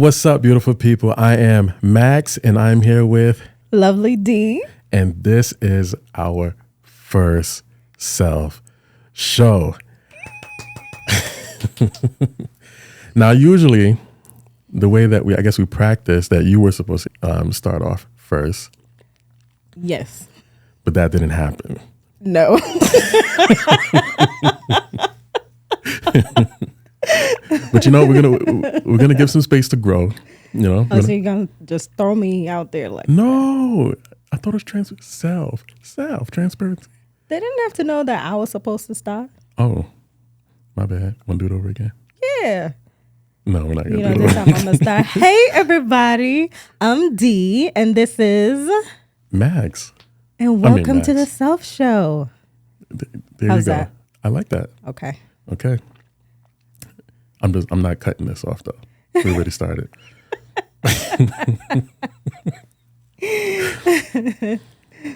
What's up, beautiful people? I am Max, and I'm here with Lovely D. And this is our first self show. Now, usually, the way that we practice that you were supposed to start off first. Yes. But that didn't happen. No. But we're gonna give some space to grow. So you're gonna just throw me out there like no. I thought it was transparency. They didn't have to know that I was supposed to start. Oh, my bad. Want to do it over again? Yeah. No, we're not gonna do This it. time I'm gonna start. Hey everybody, I'm D, and this is Max. And welcome Max. to the Self Show. There How's you go. that? I like that. Okay. I'm not cutting this off though. We already started.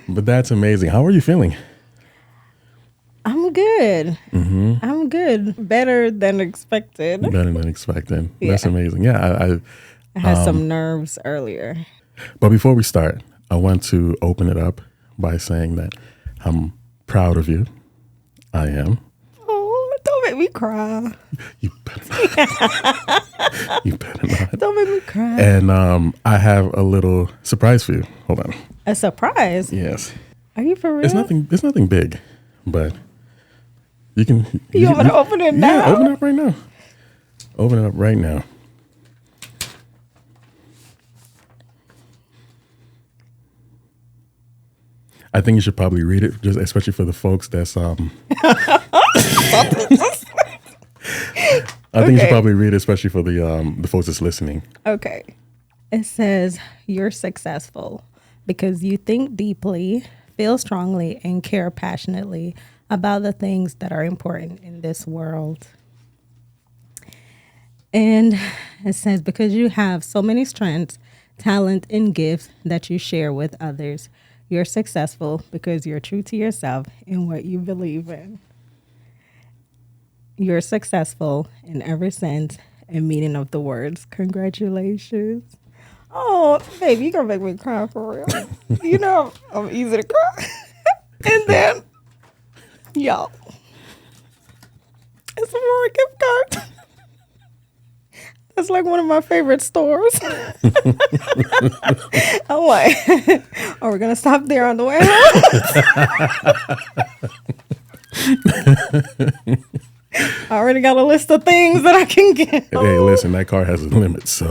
But that's amazing. How are you feeling? I'm good. Mm-hmm. I'm good. Better than expected. Better than expected. Yeah. That's amazing. Yeah, I had some nerves earlier. But before we start, I want to open it up by saying that I'm proud of you. I am. Oh, don't make me cry. You better not. You better not. Don't make me cry. And I have a little surprise for you. Hold on. A surprise? Yes. Are you for real? It's nothing big, but you can. You want me to open it now? Yeah, open it up right now. Open it up right now. I think you should probably read it, just especially for the folks that's I think you should probably read it, especially for the folks that's listening. Okay. It says, you're successful because you think deeply, feel strongly, and care passionately about the things that are important in this world. And it says, because you have so many strengths, talent, and gifts that you share with others, you're successful because you're true to yourself and what you believe in. You're successful in every sense and meaning of the words. Congratulations. Oh, baby, you're going to make me cry for real. You know I'm easy to cry. And then, y'all, it's a more gift card. That's like one of my favorite stores. I'm like, are we going to stop there on the way home? I already got a list of things that I can get. Hey, listen, that car has a limit, so.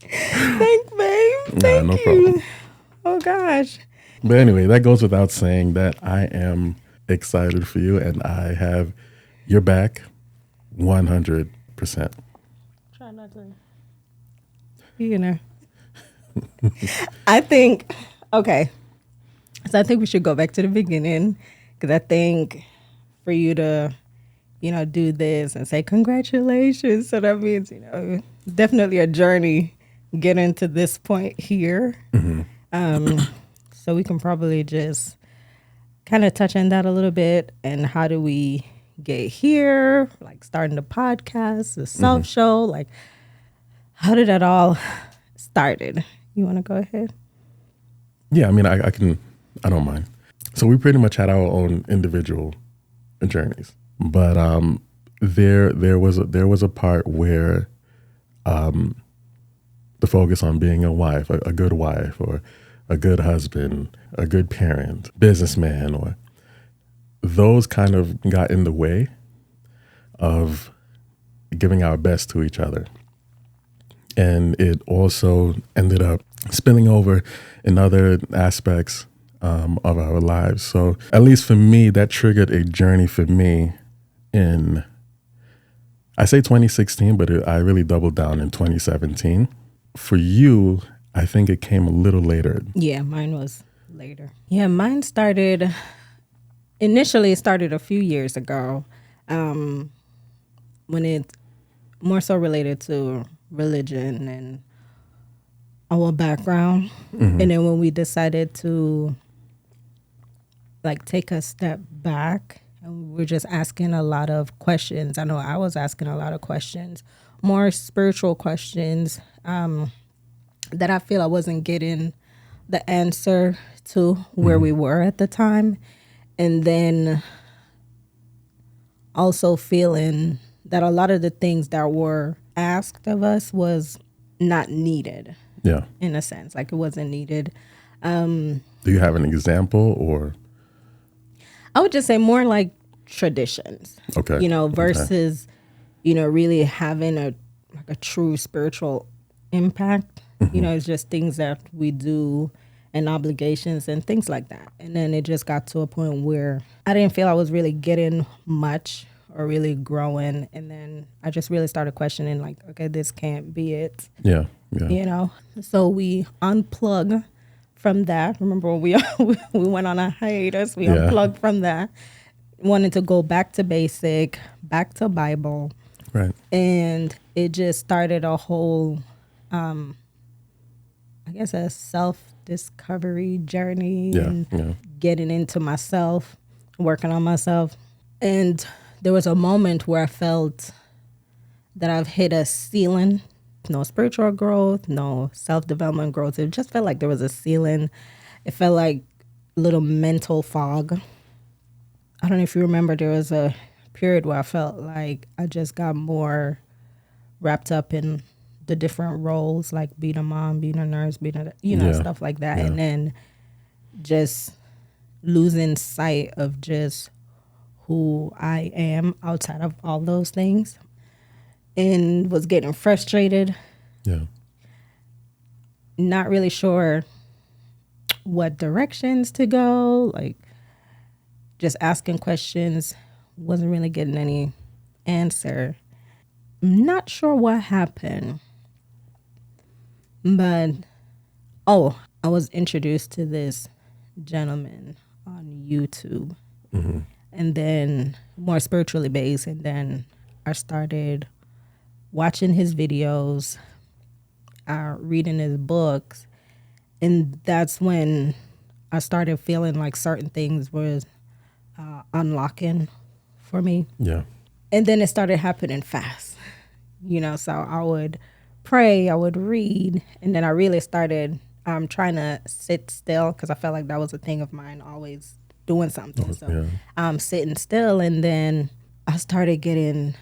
Thanks, babe. Thank no you. problem. Oh, gosh. But anyway, that goes without saying that I am excited for you, and I have your back 100%. Try not to. I think, okay. So I think we should go back to the beginning. Because I think for you to, do this and say congratulations. So that means, definitely a journey getting to this point here. Mm-hmm. So we can probably just kind of touch on that a little bit. And how do we get here? Like starting the podcast, the self show. Like, how did that all started? You want to go ahead? Yeah, I mean, I don't mind. So we pretty much had our own individual journeys, but there was a part where the focus on being a wife, a good wife, or a good husband, a good parent, businessman, or those kind of got in the way of giving our best to each other, and it also ended up spilling over in other aspects of our lives. So at least for me, that triggered a journey for me in, I say 2016, but I really doubled down in 2017. For you, I think it came a little later. Yeah, mine was later. Yeah, mine initially started a few years ago when it more so related to religion and our background. Mm-hmm. And then when we decided to take a step back And we're just asking a lot of questions. I know I was asking a lot of questions, more spiritual questions that I feel I wasn't getting the answer to where we were at the time. And then also feeling that a lot of the things that were asked of us was not needed. Yeah. In a sense, like it wasn't needed. Do you have an example or? I would just say more like traditions. Okay. Versus, really having a true spiritual impact. It's just things that we do and obligations and things like that. And then it just got to a point where I didn't feel I was really getting much or really growing. And then I just really started questioning, like, okay, this can't be it. Yeah. So we unplug from that. Remember when we went on a hiatus, we unplugged from that. Wanted to go back to basic, back to Bible. Right. And it just started a whole, I guess, a self-discovery journey and getting into myself, working on myself. And there was a moment where I felt that I've hit a ceiling. No spiritual growth, no self-development growth. It just felt like there was a ceiling. It felt like a little mental fog. I don't know if you remember, there was a period where I felt like I just got more wrapped up in the different roles, like being a mom, being a nurse, being a, stuff like that. And then just losing sight of just who I am outside of all those things. And was getting frustrated. Yeah. Not really sure what directions to go. Like, just asking questions. Wasn't really getting any answer. Not sure what happened. But, I was introduced to this gentleman on YouTube. Mm-hmm. And then more spiritually based. And then I started watching his videos, reading his books, and that's when I started feeling like certain things was unlocking for me. Yeah. And then it started happening fast, so I would pray, I would read, and then I really started trying to sit still because I felt like that was a thing of mine, always doing something. So I'm sitting still, and then I started getting,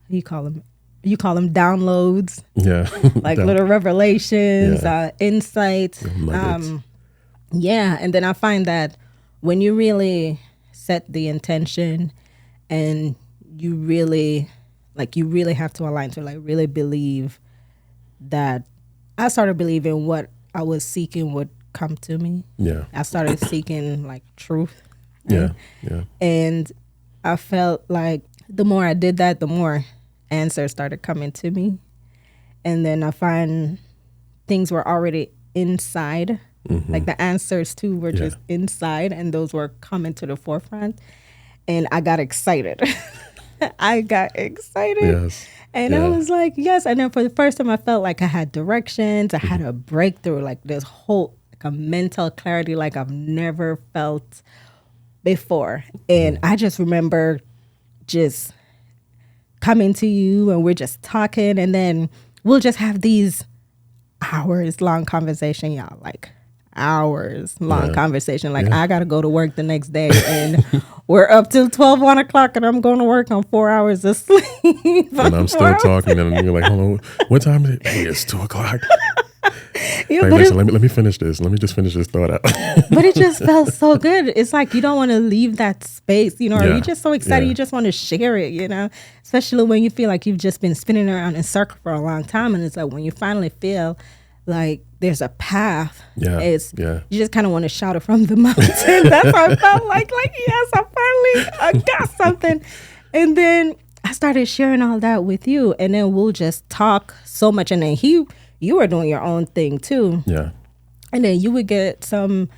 you call them downloads. Yeah. Like little revelations, insights. And then I find that when you really set the intention and you really have to align to really believe that I started believing what I was seeking would come to me. Yeah. I started seeking like truth. Right? Yeah. And I felt like the more I did that, the more answers started coming to me. And then I find things were already inside. Mm-hmm. Like the answers too were just inside, and those were coming to the forefront. And I got excited. Yes. And I was like, yes. And then for the first time I felt like I had directions. I had a breakthrough, like this whole like a mental clarity like I've never felt before. And I just remember just coming to you and we're just talking, and then we'll just have these hours long conversation, y'all, like hours long conversation. Like I gotta go to work the next day and we're up till 1 o'clock and I'm going to work on 4 hours of sleep. And I'm still talking and you're like, hold on, what time is it? Hey, it's 2 o'clock. Like, listen, let me finish this. Let me just finish this thought out. But it just felt so good. It's like you don't want to leave that space, or you're just so excited. You just want to share it, especially when you feel like you've just been spinning around in circle for a long time. And it's like when you finally feel like there's a path, you just kind of want to shout it from the mountain. That's how I felt like yes, I got something. And then I started sharing all that with you, and then we'll just talk so much. And then you were doing your own thing too. Yeah. And then you would get some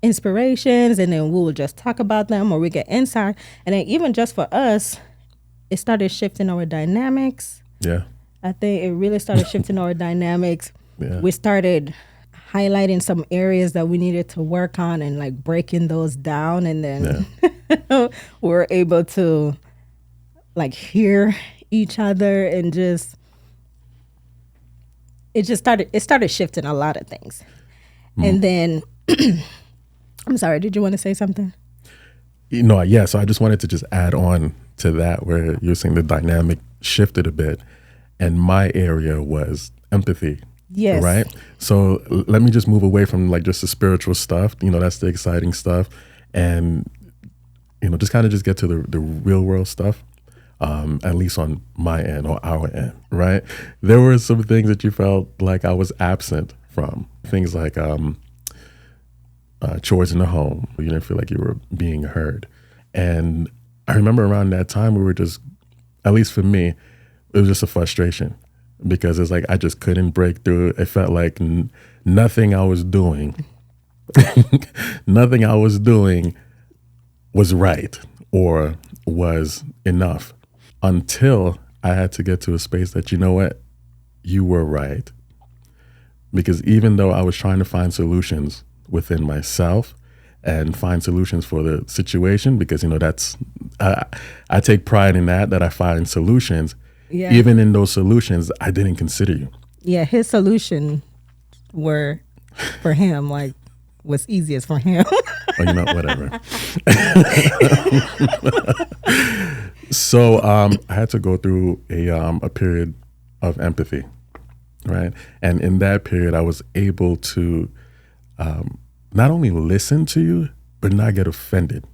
inspirations, and then we would just talk about them, or we get insight. And then even just for us, it started shifting our dynamics. Yeah. I think it really started shifting our dynamics. Yeah. We started highlighting some areas that we needed to work on and like breaking those down, and then we're able to like hear each other, and just it started shifting a lot of things. And then I'm sorry, did you want to say something? Yeah, so I just wanted to just add on to that, where you're saying the dynamic shifted a bit, and my area was empathy. Yes. Right. So let me just move away from like just the spiritual stuff. That's the exciting stuff, and just kind of just get to the real world stuff. At least on my end or our end, right? There were some things that you felt like I was absent from. Things like chores in the home. You didn't feel like you were being heard. And I remember around that time, we were just, at least for me, it was just a frustration, because it's like I just couldn't break through. It felt like nothing I was doing, nothing I was doing was right or was enough, until I had to get to a space that, you know what, you were right. Because even though I was trying to find solutions within myself and find solutions for the situation, because, that's, I take pride in that I find solutions. Yeah. Even in those solutions, I didn't consider you. Yeah, his solution were for him, like, was easiest for him. Oh, whatever. So I had to go through a period of empathy, right? And in that period, I was able to not only listen to you, but not get offended.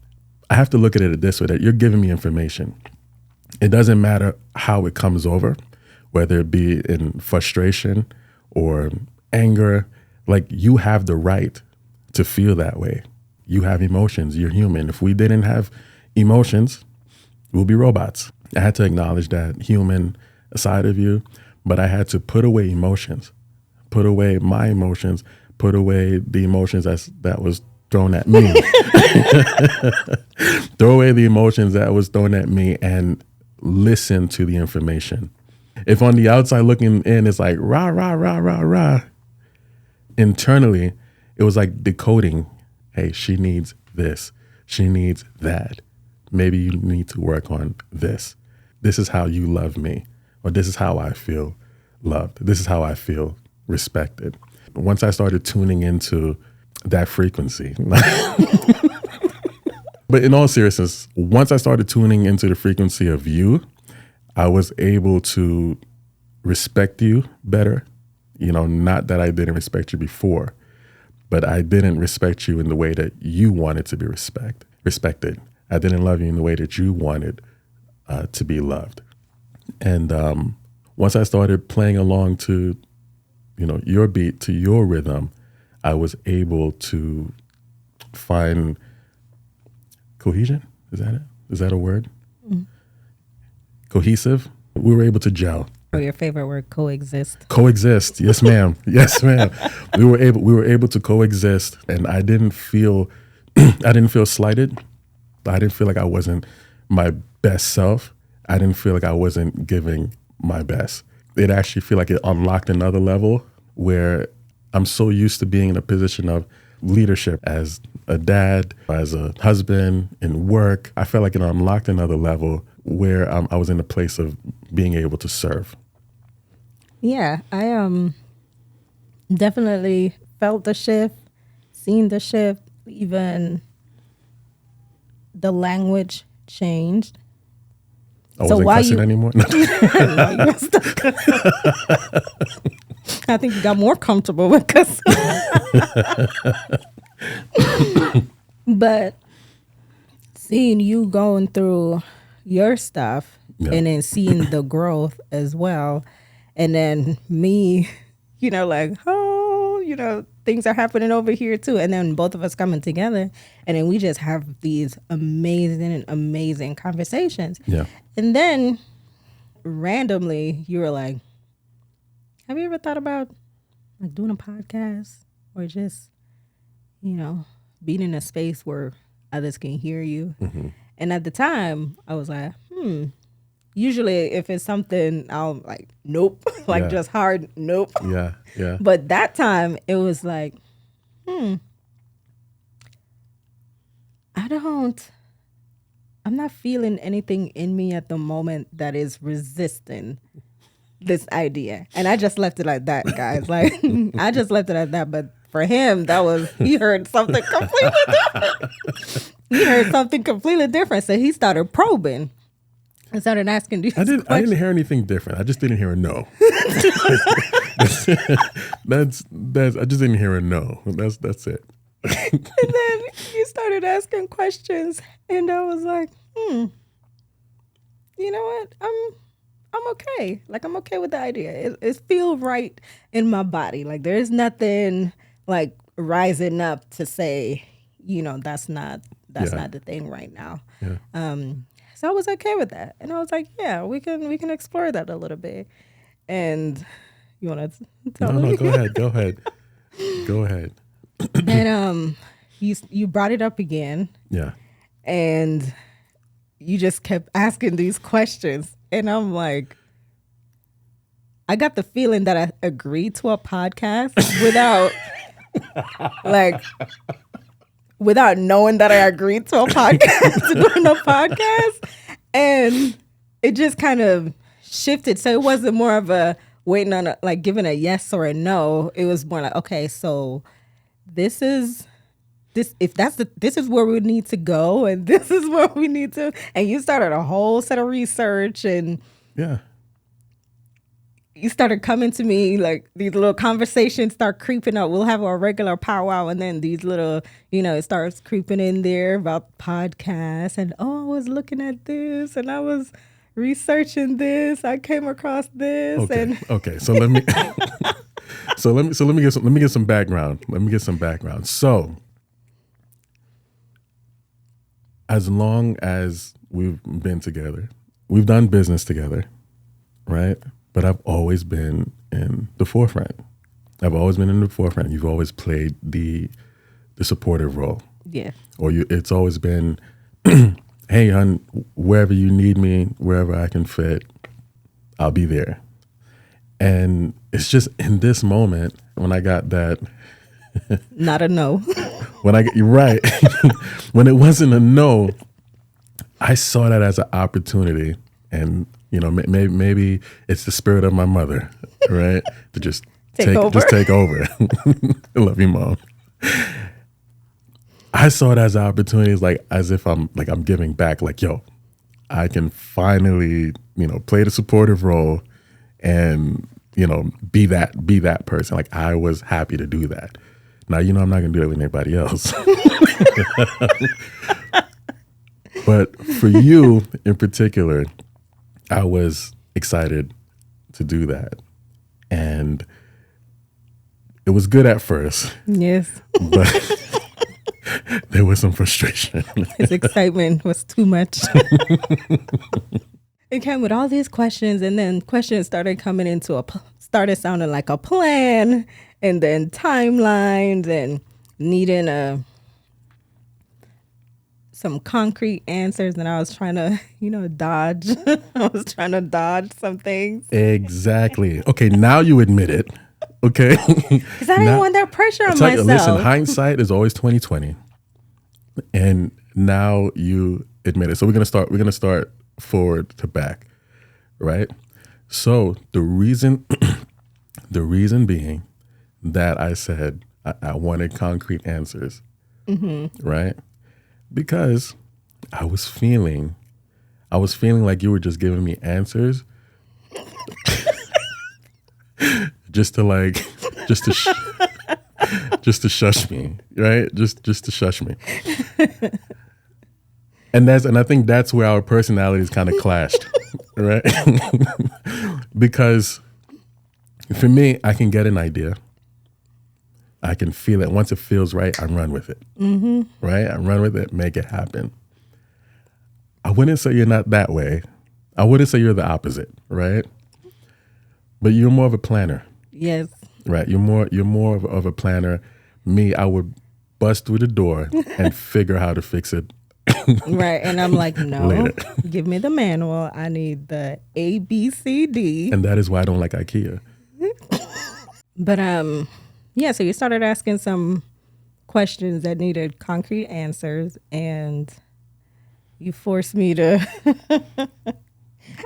I have to look at it this way, that you're giving me information. It doesn't matter how it comes over, whether it be in frustration or anger. Like, you have the right to feel that way. You have emotions. You're human. If we didn't have emotions, we'll be robots. I had to acknowledge that human side of you, but I had to put away emotions, put away my emotions, put away the emotions that was thrown at me. Throw away the emotions that was thrown at me and listen to the information. If on the outside looking in, it's like rah, rah, rah, rah, rah. Internally, it was like decoding, hey, she needs this. She needs that. Maybe you need to work on this. This is how you love me, or this is how I feel loved. This is how I feel respected. Once I started tuning into that frequency, but in all seriousness, once I started tuning into the frequency of you, I was able to respect you better. Not that I didn't respect you before, but I didn't respect you in the way that you wanted to be respected. I didn't love you in the way that you wanted to be loved. And once I started playing along to, your beat, to your rhythm, I was able to find cohesion. Is that it? Is that a word? Mm-hmm. Cohesive. We were able to gel. Oh, your favorite word, coexist. Coexist. Yes, ma'am. Yes, ma'am. We were able to coexist, and I didn't feel slighted. I didn't feel like I wasn't my best self. I didn't feel like I wasn't giving my best. It actually feel like it unlocked another level where I'm so used to being in a position of leadership as a dad, as a husband, in work. I felt like it unlocked another level where I was in a place of being able to serve. Yeah, I definitely felt the shift, seen the shift, even the language changed. I wasn't cussing anymore? No, you're stuck. I think you got more comfortable with cussing. But seeing you going through your stuff, and then seeing the growth as well, and then me, like, things are happening over here too, and then both of us coming together, and then we just have these amazing conversations. Yeah. And then randomly you were like, have you ever thought about like doing a podcast, or just being in a space where others can hear you? Mm-hmm. And at the time I was like, usually if it's something, I'll like, nope, like Yeah. just hard, nope. Yeah. Yeah. But that time it was like, I don't, I'm not feeling anything in me at the moment that is resisting this idea. And I just left it like that, guys. Like, I just left it at that. But for him, that was, he heard something completely different. He heard something completely different. So he started probing and started asking these I didn't questions. hear anything different. I just didn't hear a no. that's I just didn't hear a no. That's it. And then he started asking questions. And I was like, you know what? I'm okay. Like, I'm okay with the idea. It feels right in my body. Like, there's nothing like rising up to say, you know, that's not the thing right now. Yeah. So I was okay with that, and I was like, yeah, we can explore that a little bit. And you want to tell No, me? go ahead. And you brought it up again, Yeah. and you just kept asking these questions. And I'm like, I got the feeling that I agreed to a podcast without knowing that I agreed to a podcast, to doing a podcast. And it just kind of shifted. So it wasn't more of a waiting on like giving a yes or a no. It was more like, okay, so this is where we need to go, and this is where we need to, and you started a whole set of research, and Yeah. you started coming to me like these little conversations start creeping up. We'll have our regular powwow, and then these little, it starts creeping in there about podcasts, and I was looking at this, and I was researching this. I came across this, Okay. and Okay. So let me let me get some background. So as long as we've been together, we've done business together, right? But I've always been in the forefront. You've always played the supportive role. yeah, Or it's always been, hey, hon, wherever you need me, wherever I can fit, I'll be there. And it's just in this moment when I got that, not a no. you're right, when it wasn't a no, I saw that as an opportunity. And, maybe it's the spirit of my mother, right? To just take over. I love you, Mom. I saw it as an opportunity, as if I'm giving back. Like, yo, I can finally, play the supportive role and, be that person. Like, I was happy to do that. Now, I'm not going to do it with anybody else. But for you in particular, I was excited to do that. And it was good at first. Yes. But there was some frustration. His excitement was too much. It came with all these questions, and then questions started coming started sounding like a plan, and then timelines, and needing some concrete answers. And I was trying to, dodge. I was trying to dodge some things. Exactly. Okay, now you admit it. Okay. Because I didn't want that pressure on myself. Listen, hindsight is always 20/20. And now you admit it. So we're gonna start forward to back, right? So the reason being that I said I wanted concrete answers, right? Because I was feeling like you were just giving me answers, just to shush me, right? Just to shush me. And I think that's where our personalities kind of clashed, right? Because for me, I can get an idea. I can feel it. Once it feels right, I run with it, right? I run with it, make it happen. I wouldn't say you're not that way. I wouldn't say you're the opposite, right? But you're more of a planner. Yes. Right. You're more of a planner. Me, I would bust through the door and figure how to fix it Right. And I'm like, no, Later. give me the manual. I need the A, B, C, D. And that is why I don't like IKEA. But yeah, so you started asking some questions that needed concrete answers, and you forced me to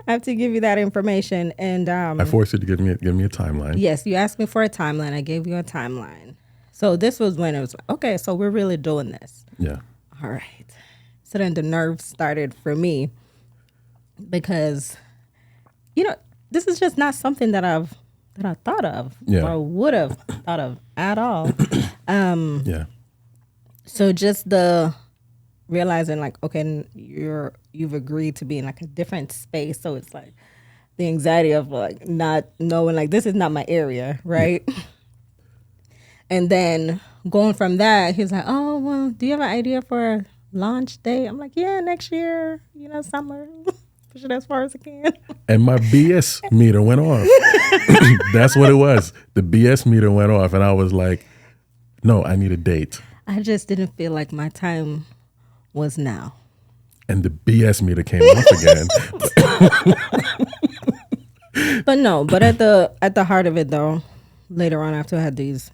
have to give you that information. And I forced you to give me a timeline. yes, you asked me for a timeline. I gave you a timeline. So this was when it was like, okay, so we're really doing this. Yeah. All right. So then the nerves started for me because, this is just not something that I thought of or would have thought of at all. Yeah. So just the realizing like, okay, you've agreed to be in like a different space. So it's like the anxiety of like not knowing like this is not my area, right? Yeah. And then going from that, he's like, oh, well, do you have an idea for a launch date? I'm like, yeah, next year, summer. Push it as far as I can. And my BS meter went off. That's what it was. The BS meter went off. And I was like, no, I need a date. I just didn't feel like my time was now. And the BS meter came off again. But at the heart of it though, later on after I had these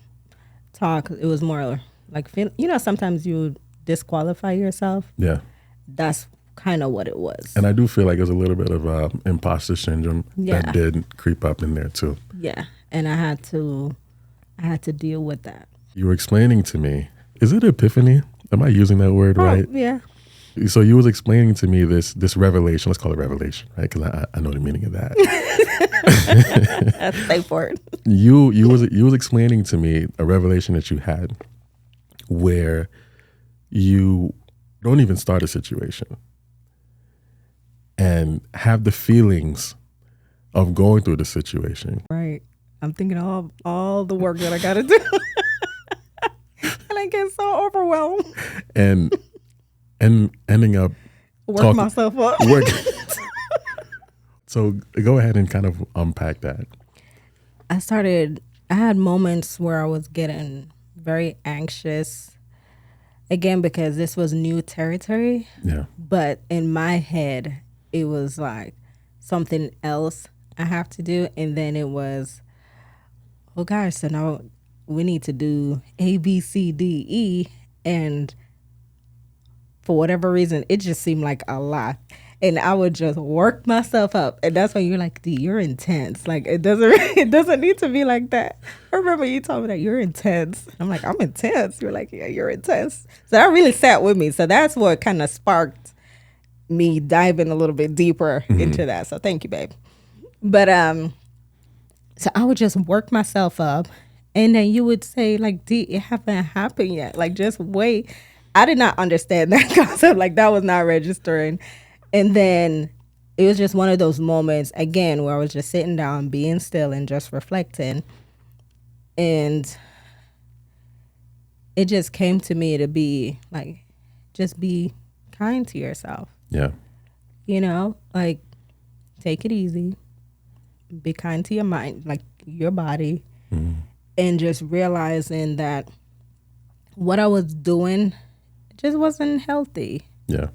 talks, it was more like, sometimes you disqualify yourself. Yeah. That's kind of what it was. And I do feel like there's a little bit of imposter syndrome that did creep up in there too. Yeah. And I had to deal with that. You were explaining to me, is it epiphany? Am I using that word right? Yeah. So you was explaining to me this revelation. Let's call it revelation, right? Because I know the meaning of that. That's safe for it. You was explaining to me a revelation that you had where you don't even start a situation and have the feelings of going through the situation. Right. I'm thinking all the work that I got to do. And I get so overwhelmed. And ending up myself up. So go ahead and kind of unpack that. I had moments where I was getting very anxious, again, because this was new territory. Yeah. But in my head, it was like something else I have to do. And then it was, oh gosh, so now we need to do A, B, C, D, E. And for whatever reason, it just seemed like a lot. And I would just work myself up. And that's when you're like, D, you're intense. Like, it doesn't need to be like that. I remember you told me that you're intense. I'm like, I'm intense. You're like, yeah, you're intense. So that really sat with me. So that's what kind of sparked me diving a little bit deeper into that. So thank you, babe. But so I would just work myself up. And then you would say, like, D, it haven't happened yet. Like, just wait. I did not understand that concept. Like, that was not registering. And then it was just one of those moments, again, where I was just sitting down, being still and just reflecting. And it just came to me to be like, just be kind to yourself. Yeah. Like, take it easy. Be kind to your mind, like your body. And just realizing that what I was doing just wasn't healthy. Yeah.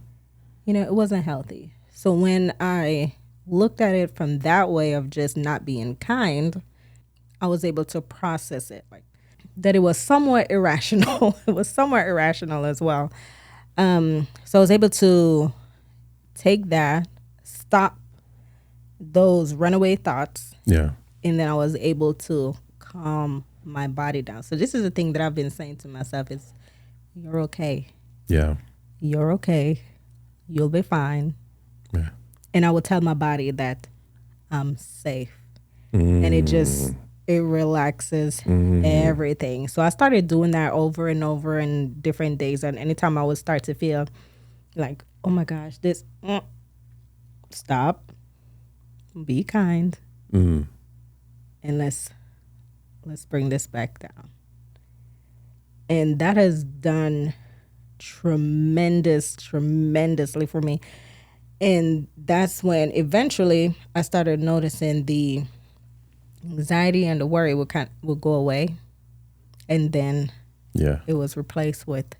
It wasn't healthy. So when I looked at it from that way of just not being kind, I was able to process it, like that it was somewhat irrational. It was somewhat irrational as well. So I was able to take that, stop those runaway thoughts. Yeah. And then I was able to calm my body down. So this is the thing that I've been saying to myself is, you're okay. Yeah. You're okay. You'll be fine. Yeah. And I would tell my body that I'm safe. And it relaxes everything. So I started doing that over and over in different days. And anytime I would start to feel like, oh my gosh, this, stop, be kind, and let's bring this back down. And that has done tremendously for me. And that's when eventually I started noticing the anxiety and the worry would go away. And then it was replaced with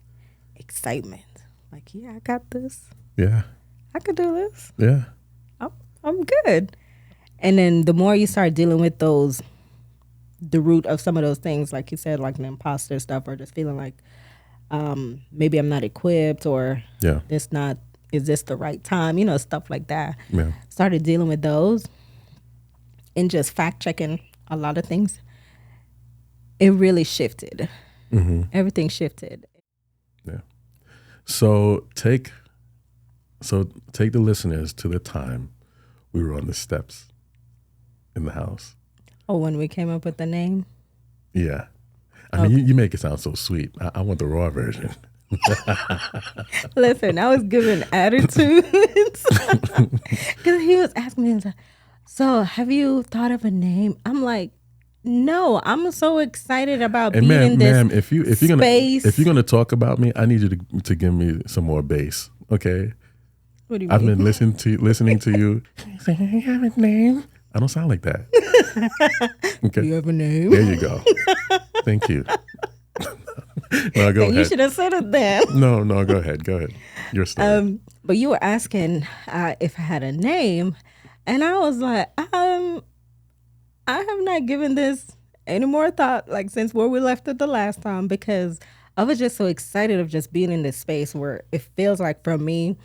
excitement. like, yeah, I got this. Yeah. I could do this. Yeah. I'm good. And then the more you start dealing with the root of some of those things, like you said, like an imposter stuff, or just feeling like maybe I'm not equipped, or Yeah. is this the right time? Stuff like that. Yeah. Started dealing with those and just fact checking a lot of things. It really shifted. Everything shifted. Yeah. So take the listeners to the time we were on the steps in the house. Oh, when we came up with the name? Yeah. I mean, you make it sound so sweet. I want the raw version. Listen, I was giving attitudes. Because he was asking me, he was like, so have you thought of a name? I'm like, no, I'm so excited about And being in this ma'am, if you're gonna talk about me, I need you to give me some more bass, okay? What do you I've mean? been listening to you. Say, you have a name? I don't sound like that. Okay. Do you have a name? There you go. Thank you. No, go ahead. You should have said it then. No, go ahead. Go ahead. Your story. But you were asking if I had a name, and I was like, I have not given this any more thought, like since where we left it the last time, because I was just so excited of just being in this space where it feels like, for me,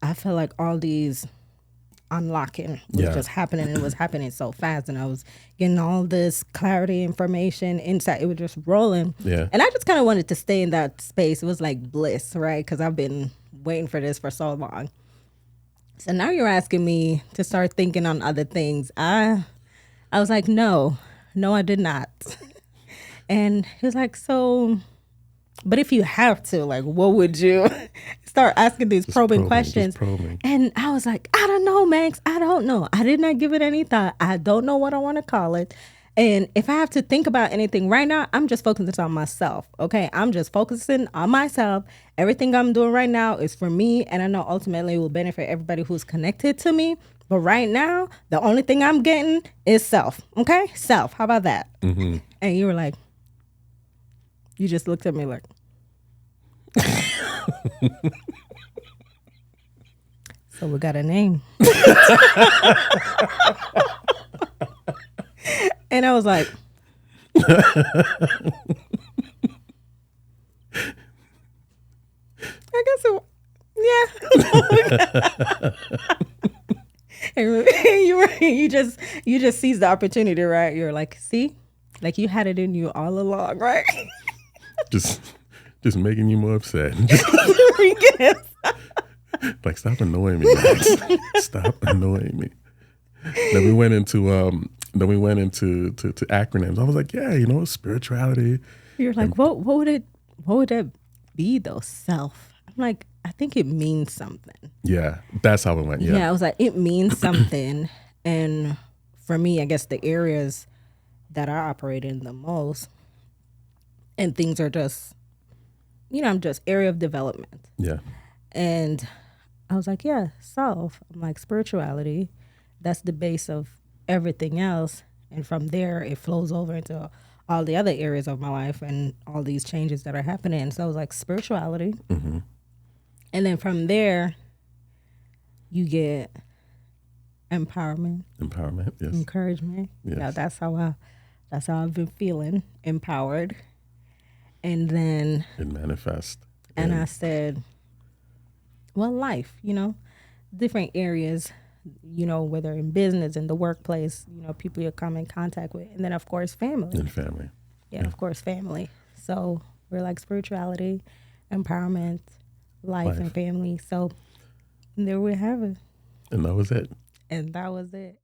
I feel like all these unlocking was just happening, and it was happening so fast, and I was getting all this clarity, information, insight. It was just rolling. Yeah. And I just kind of wanted to stay in that space. It was like bliss, right? Because I've been waiting for this for so long. So now you're asking me to start thinking on other things. I was like, no, I did not. And he was like, so, but if you have to, like, what would you? Start asking these probing questions. And I was like, I don't know, Max. I don't know. I did not give it any thought. I don't know what I want to call it. And if I have to think about anything right now, I'm just focusing on myself. Okay. I'm just focusing on myself. Everything I'm doing right now is for me. And I know ultimately it will benefit everybody who's connected to me. But right now, the only thing I'm getting is self. Okay. Self. How about that? And you were like, you just looked at me like, so we got a name. And I was like, I guess so. Yeah. And you just seized the opportunity, right? You're like, see, like you had it in you all along, right? just making you more upset. Like, stop annoying me, Max. Stop annoying me. Then we went into to acronyms. I was like, yeah, spirituality. You're like, what would it be though? Self. I'm like, I think it means something. Yeah, that's how it went. Yeah, I was like, it means something. And for me, I guess the areas that I operate in the most, and things are just, I'm just area of development. Yeah. And I was like, yeah, self. I'm like, spirituality, that's the base of everything else. And from there, it flows over into all the other areas of my life and all these changes that are happening. So I was like, spirituality. And then from there, you get empowerment. Empowerment, yes. Encouragement. Yes. Yeah, that's how I've been feeling, empowered. And then it manifests. And I said, well, life, different areas, whether in business, in the workplace, people you come in contact with. And then, of course, family. And family. Yeah, of course, family. So we're like spirituality, empowerment, life, and family. So there we have it. And that was it. And that was it.